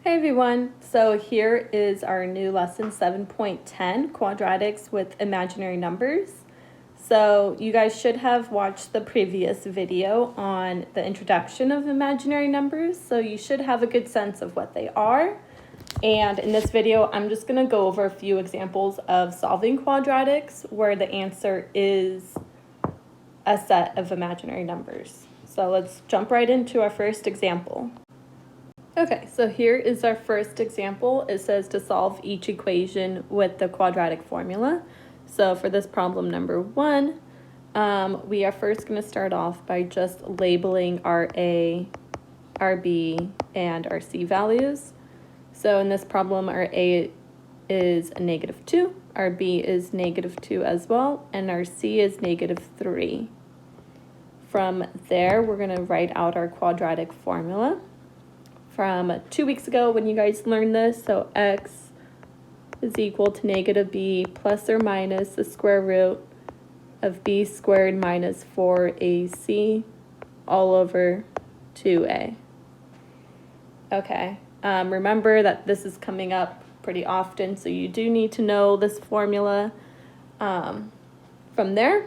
Hey everyone, so here is our new lesson 7.10, Quadratics with Imaginary Numbers. So you guys should have watched the previous video on the introduction of imaginary numbers, so you should have a good sense of what they are. And in this video, I'm just going to go over a few examples of solving quadratics where the answer is a set of imaginary numbers. So let's jump right into our first example. Okay, so here is our first example. It says to solve each equation with the quadratic formula. So for this problem number 1, we are first going to start off by just labeling our A, our B, and our C values. So in this problem, our A is a -2, our B is -2 as well, and our C is -3. From there, we're going to write out our quadratic formula from 2 weeks ago when you guys learned this. So x is equal to -b plus or minus the square root of b squared minus 4ac all over 2a. Okay, remember that this is coming up pretty often, so you do need to know this formula. From there,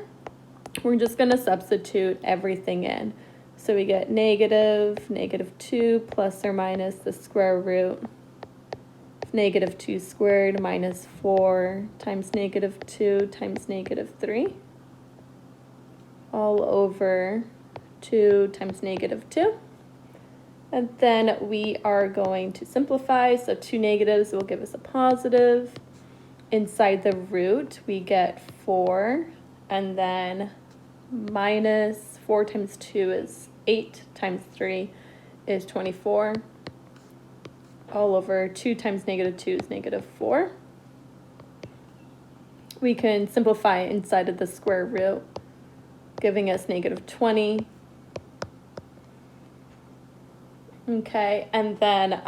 we're just going to substitute everything in. So we get -2 plus or minus the square root of -2 squared minus 4 times -2 times -3 all over 2 times -2. And then we are going to simplify. So 2 negatives will give us a positive. Inside the root, we get 4, and then minus 4 times 2 is 8 times 3 is 24. All over 2 times -2 is -4. We can simplify inside of the square root, giving us -20. Okay, and then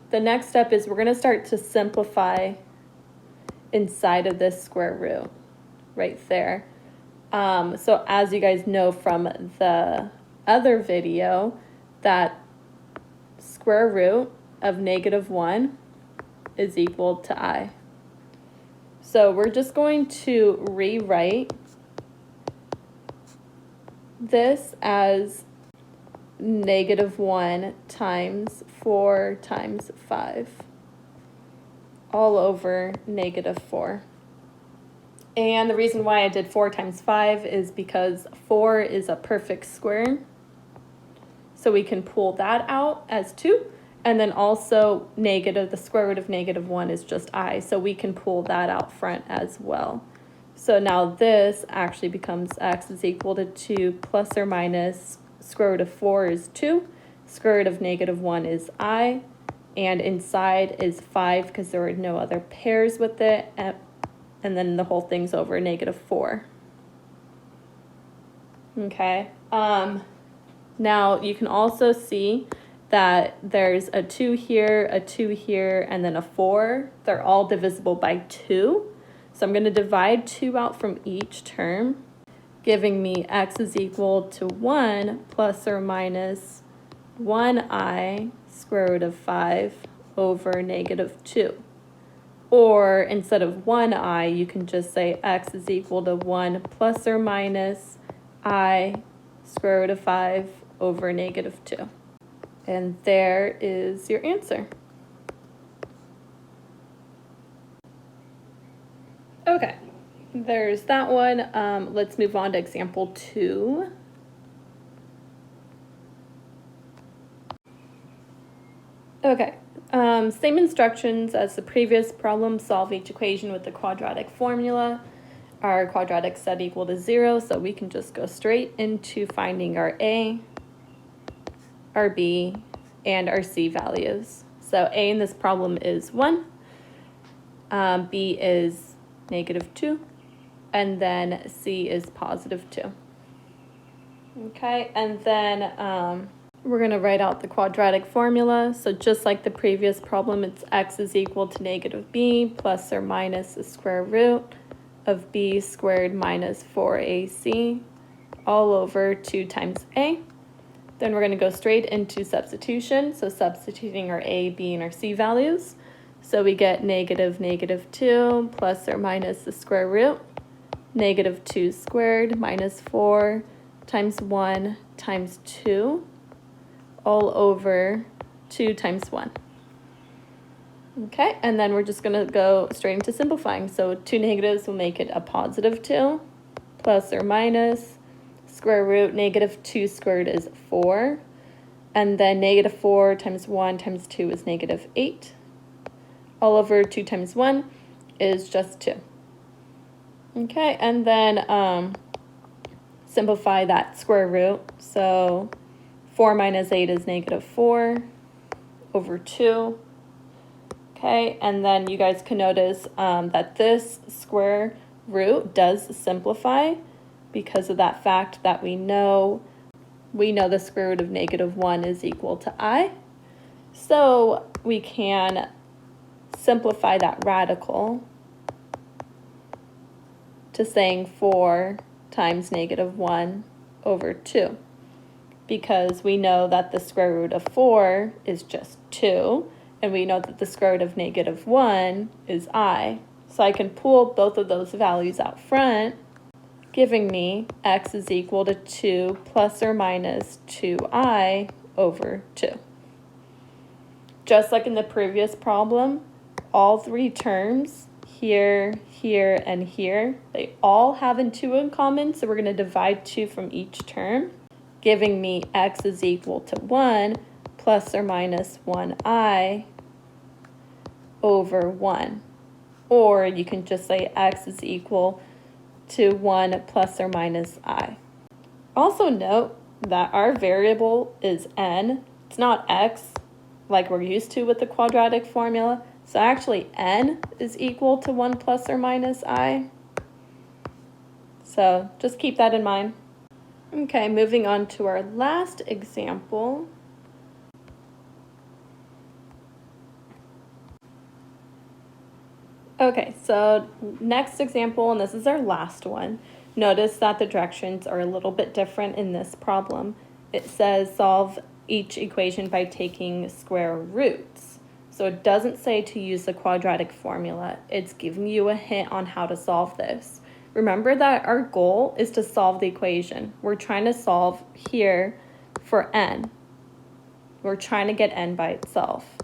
the next step is we're going to start to simplify inside of this square root right there. So as you guys know from the other video, that square root of -1 is equal to I. So we're just going to rewrite this as -1 times 4 times 5 all over -4. And the reason why I did 4 times 5 is because 4 is a perfect square. So we can pull that out as 2. And then also the square root of -1 is just I. So we can pull that out front as well. So now this actually becomes x is equal to 2 plus or minus square root of 4 is 2. Square root of -1 is I. And inside is 5 because there are no other pairs with it. And then the whole thing's over -4. Okay. Now you can also see that there's a 2 here, a 2 here, and then a 4. They're all divisible by 2. So I'm going to divide 2 out from each term, giving me x is equal to 1 plus or minus 1i square root of 5 over -2. Or instead of 1i, you can just say x is equal to 1 plus or minus I square root of 5 over -2. And there is your answer. Okay, there's that one. Let's move on to example 2. Okay. Same instructions as the previous problem. Solve each equation with the quadratic formula. Our quadratic set equal to 0, so we can just go straight into finding our A, our B, and our C values. So A in this problem is 1, B is -2, and then C is +2. Okay, and then we're going to write out the quadratic formula. So just like the previous problem, it's x is equal to -b plus or minus the square root of b squared minus 4ac all over 2 times a. Then we're going to go straight into substitution. So substituting our a, b, and our c values. So we get -2 plus or minus the square root, -2 squared minus 4 times 1 times 2, all over 2 times 1. Okay, and then we're just going to go straight into simplifying. So 2 negatives will make it a +2, plus or minus square root -2 squared is 4, and then -4 times 1 times 2 is -8. All over 2 times 1 is just 2. Okay, and then simplify that square root. So 4 minus 8 is -4 over 2. Okay, and then you guys can notice that this square root does simplify because of that fact that we know the square root of -1 is equal to I. So we can simplify that radical to saying 4 times -1 over 2, because we know that the square root of 4 is just 2, and we know that the square root of -1 is I. So I can pull both of those values out front, giving me x is equal to 2 plus or minus 2i over 2. Just like in the previous problem, all three terms, here, here, and here, they all have 2 in common, so we're going to divide 2 from each term, giving me x is equal to 1 plus or minus 1i over 1. Or you can just say x is equal to 1 plus or minus I. Also note that our variable is n. It's not x like we're used to with the quadratic formula. So actually n is equal to 1 plus or minus I. So just keep that in mind. Okay, moving on to our last example. Okay, so next example, and this is our last one. Notice that the directions are a little bit different in this problem. It says solve each equation by taking square roots. So it doesn't say to use the quadratic formula. It's giving you a hint on how to solve this. Remember that our goal is to solve the equation. We're trying to solve here for n. We're trying to get n by itself.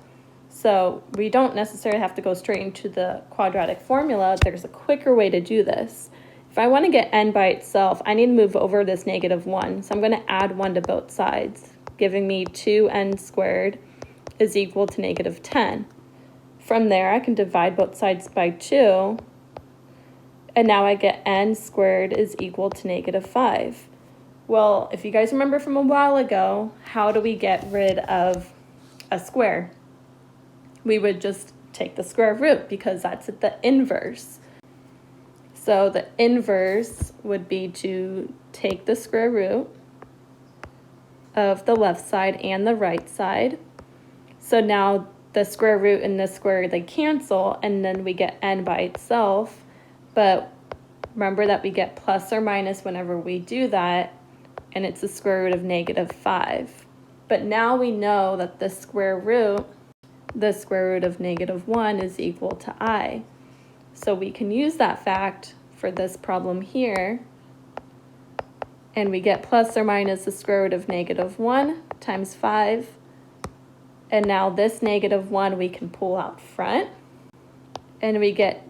So we don't necessarily have to go straight into the quadratic formula. There's a quicker way to do this. If I want to get n by itself, I need to move over this -1. So I'm going to add 1 to both sides, giving me 2n squared is equal to -10. From there, I can divide both sides by 2, and now I get n squared is equal to -5. Well, if you guys remember from a while ago, how do we get rid of a square? We would just take the square root because that's the inverse. So the inverse would be to take the square root of the left side and the right side. So now the square root and the square, they cancel, and then we get n by itself. But remember that we get plus or minus whenever we do that, and it's the square root of -5. But now we know that the square root of -1 is equal to I. So we can use that fact for this problem here, and we get plus or minus the square root of -1 times 5. And now this -1 we can pull out front, and we get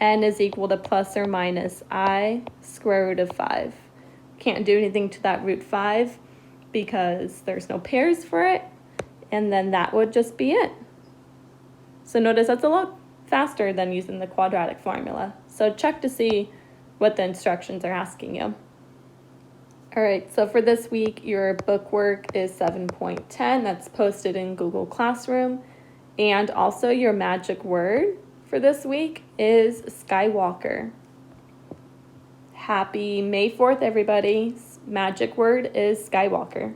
n is equal to plus or minus I square root of 5. Can't do anything to that root 5 because there's no pairs for it, and then that would just be it. So notice that's a lot faster than using the quadratic formula. So check to see what the instructions are asking you. All right, so for this week, your book work is 7.10. That's posted in Google Classroom. And also your magic word for this week is Skywalker. Happy May 4th, everybody. Magic word is Skywalker.